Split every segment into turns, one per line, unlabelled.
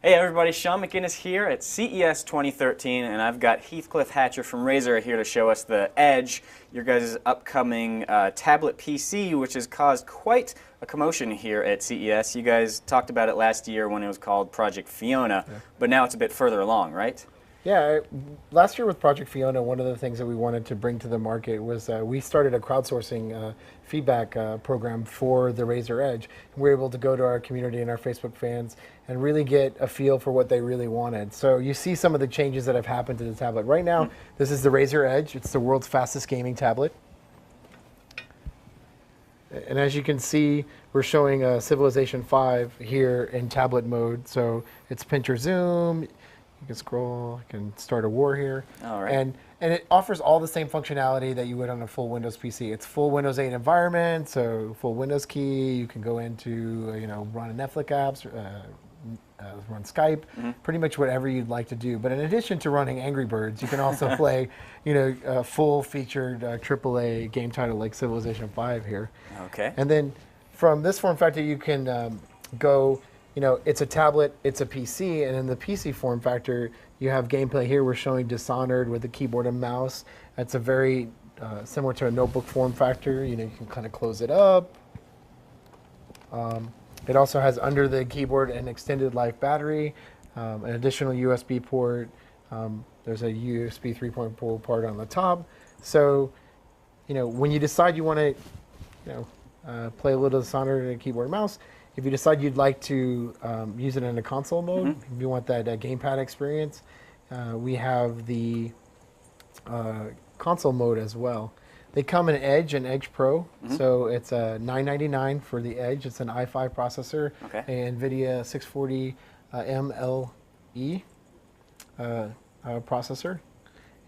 Hey everybody, Sean McInnes here at CES 2013, and I've got Heathcliff Hatcher from Razer here to show us the Edge, your guys' upcoming tablet PC, which has caused quite a commotion here at CES. You guys talked about it last year when it was called Project Fiona, but now it's a bit further along, right?
Yeah, last year with Project Fiona, one of the things that we wanted to bring to the market was we started a crowdsourcing feedback program for the Razer Edge. We were able to go to our community and our Facebook fans and really get a feel for what they really wanted. So you see some of the changes that have happened to the tablet. Right now, this is the Razer Edge. It's the world's fastest gaming tablet. And as you can see, we're showing Civilization 5 here in tablet mode. So it's pinch or zoom. You can scroll, you can start a war here.
All right.
And it offers all the same functionality that you would on a full Windows PC. It's full Windows 8 environment, so full Windows key. You can go into, run Netflix apps, run Skype, pretty much whatever you'd like to do. But in addition to running Angry Birds, you can also play, a full-featured AAA game title like Civilization 5 here.
Okay.
And then from this form factor, you can go. It's a tablet, it's a PC, and in the PC form factor, you have gameplay here. We're showing Dishonored with a keyboard and mouse. It's a very similar to a notebook form factor. You can kind of close it up. It also has under the keyboard an extended life battery, an additional USB port. There's a USB 3.0 port on the top. So, when you decide you want to, play a little Dishonored and a keyboard and mouse, if you decide you'd like to use it in a console mode, if you want that gamepad experience, we have the console mode as well. They come in Edge and Edge Pro, so it's a $999 for the Edge. It's an i5 processor, an NVIDIA 640 MLE processor.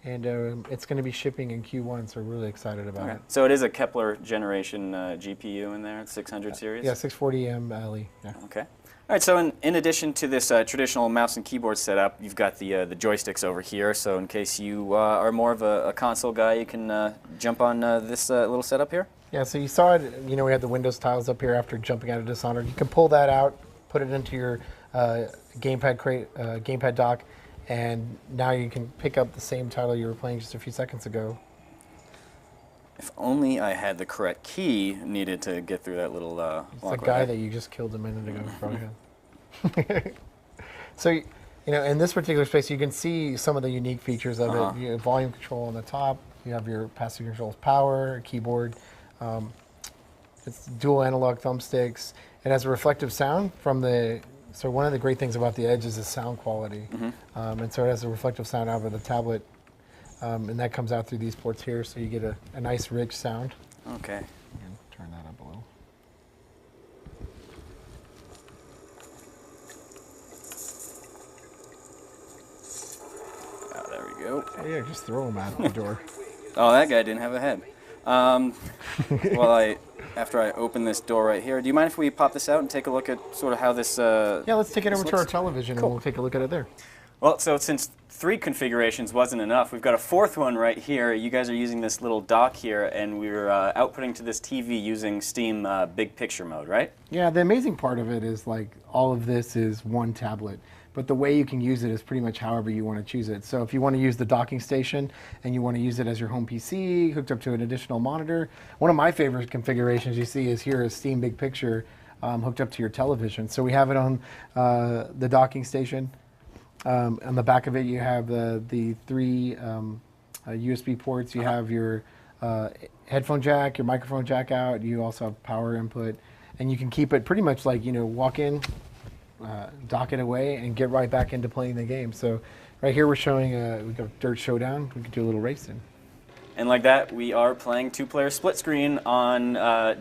And it's going to be shipping in Q1, so we're really excited about it.
So it is a Kepler generation GPU in there, 600 series?
Yeah, 640 MLE. Yeah.
Okay. All right, so in addition to this traditional mouse and keyboard setup, you've got the joysticks over here. So in case you are more of a console guy, you can jump on this little setup here? Yeah,
so you saw it, we had the Windows tiles up here after jumping out of Dishonored. You can pull that out, put it into your gamepad dock, and now you can pick up the same title you were playing just a few seconds ago.
If only I had the correct key needed to get through that little
It's the guy that you just killed a minute ago. Probably. So, in this particular space, you can see some of the unique features of it. You have volume control on the top. You have your passive controls, power, keyboard. It's dual analog thumbsticks. It has a reflective sound from the. So one of the great things about the Edge is the sound quality. And so it has a reflective sound out of the tablet, and that comes out through these ports here, so you get a nice rich sound.
Okay.
And turn that up a little.
Oh, there we go.
Oh, yeah, just throw them out the door.
Oh, that guy didn't have a head. After I open this door right here, do you mind if we pop this out and take a look at sort of how this
Yeah, let's take it over to our television and we'll take a look at it there.
Well, so since 3 configurations wasn't enough, we've got a 4th one right here. You guys are using this little dock here, and we're outputting to this TV using Steam Big Picture mode, right?
Yeah, the amazing part of it is all of this is one tablet. But the way you can use it is pretty much however you want to choose it. So if you want to use the docking station and you want to use it as your home PC, hooked up to an additional monitor, one of my favorite configurations you see is here is Steam Big Picture hooked up to your television. So we have it on the docking station. On the back of it, you have the 3 USB ports. You have your headphone jack, your microphone jack out. You also have power input. And you can keep it pretty much like, walk in, dock it away, and get right back into playing the game. So right here we're showing, we got Dirt Showdown. We could do a little racing.
And like that, we are playing 2-player split screen on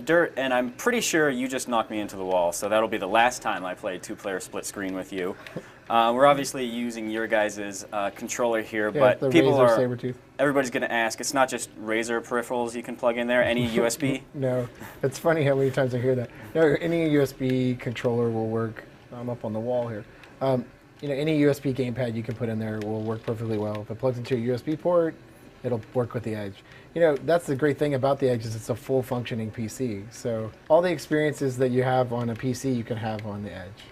Dirt, and I'm pretty sure you just knocked me into the wall, so that'll be the last time I play 2-player split screen with you. We're obviously using your guys' controller here, but
the
people
Razer
are,
Sabertooth.
Everybody's going to ask, it's not just Razer peripherals you can plug in there, any USB?
No, it's funny how many times I hear that. No, any USB controller will work. I'm up on the wall here. Any USB gamepad you can put in there will work perfectly well. If it plugs into a USB port, it'll work with the Edge. That's the great thing about the Edge is it's a full functioning PC. So all the experiences that you have on a PC, you can have on the Edge.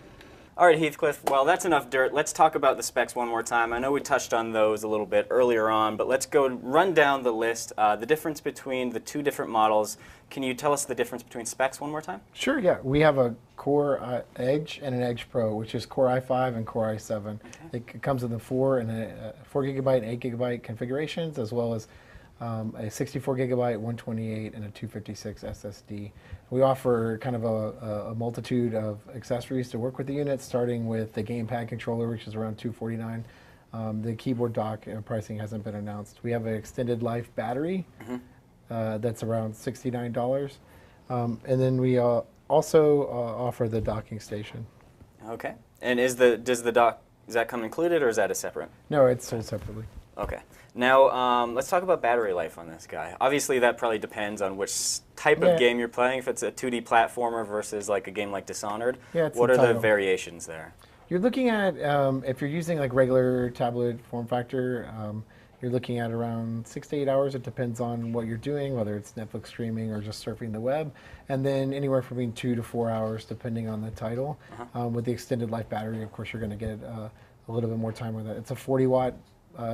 All right, Heathcliff, well, that's enough dirt. Let's talk about the specs one more time. I know we touched on those a little bit earlier on, but let's go run down the list. The difference between the two different models. Can you tell us the difference between specs one more time?
Sure, yeah. We have a Core Edge and an Edge Pro, which is Core i5 and Core i7. Okay. It comes in the 4 gigabyte and 8 gigabyte configurations, as well as a 64 gigabyte, 128, and a 256 SSD. We offer kind of a multitude of accessories to work with the unit, starting with the gamepad controller, which is around $249. The keyboard dock pricing hasn't been announced. We have an extended life battery that's around $69. And then we also offer the docking station.
Okay. And does that come included, or is that a separate?
No, it's sold separately.
Okay. Now, let's talk about battery life on this guy. Obviously, that probably depends on which type of game you're playing. If it's a 2D platformer versus like a game like Dishonored, what are the variations there?
You're looking at, if you're using like regular tablet form factor, you're looking at around 6 to 8 hours. It depends on what you're doing, whether it's Netflix streaming or just surfing the web. And then anywhere from between 2 to 4 hours, depending on the title. With the extended life battery, of course, you're going to get a little bit more time with it. It's a 40-watt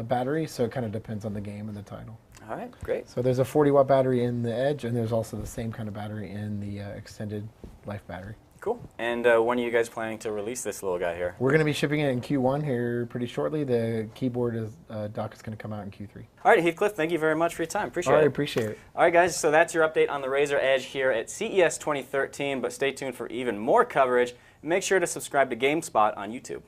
battery, so it kind of depends on the game and the title.
All right, great.
So there's a 40-watt battery in the Edge, and there's also the same kind of battery in the extended life battery.
Cool. And when are you guys planning to release this little guy here?
We're going to be shipping it in Q1 here pretty shortly. The keyboard dock is going to come out in Q3.
All right, Heathcliff, thank you very much for your time. Appreciate it.
All right, appreciate it.
All right, guys, so that's your update on the Razer Edge here at CES 2013, but stay tuned for even more coverage. Make sure to subscribe to GameSpot on YouTube.